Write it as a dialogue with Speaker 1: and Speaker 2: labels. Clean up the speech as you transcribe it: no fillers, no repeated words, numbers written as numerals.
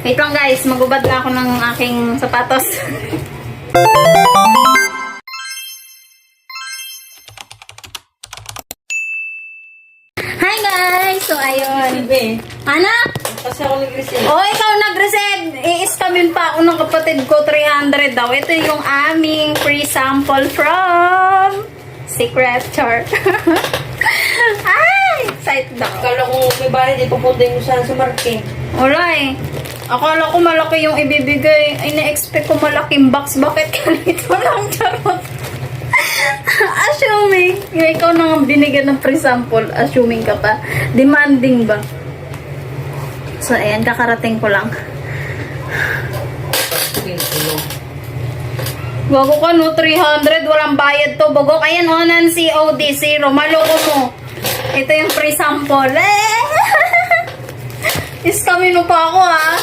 Speaker 1: Wait lang guys, magubad na ako ng aking sapatos. Hi guys! So ayun. Anak?
Speaker 2: Kasi ako nag-receive.
Speaker 1: Oh, ikaw nag-receive. I-iskamin pa ako ng kapatid ko, 300 daw. Ito yung aming free sample from Secret Chart. Ay! Excited ako.
Speaker 2: Akala ko may bayad, ipapunta mo sa Marque.
Speaker 1: Wala eh. Akala ko malaki yung ibibigay. Ay, na-expect ko malaking box. Bakit ganito lang? Charot. Assuming. Yung ikaw nang binigyan ng free sample. Assuming ka pa. Demanding ba? So, ayan. Kakarating ko lang. Bago ka no, 300. Walang bayad to. Bago ayan o, nan COD 0. Maloko mo. Ito yung free sample. Iskamin mo pa ako ha.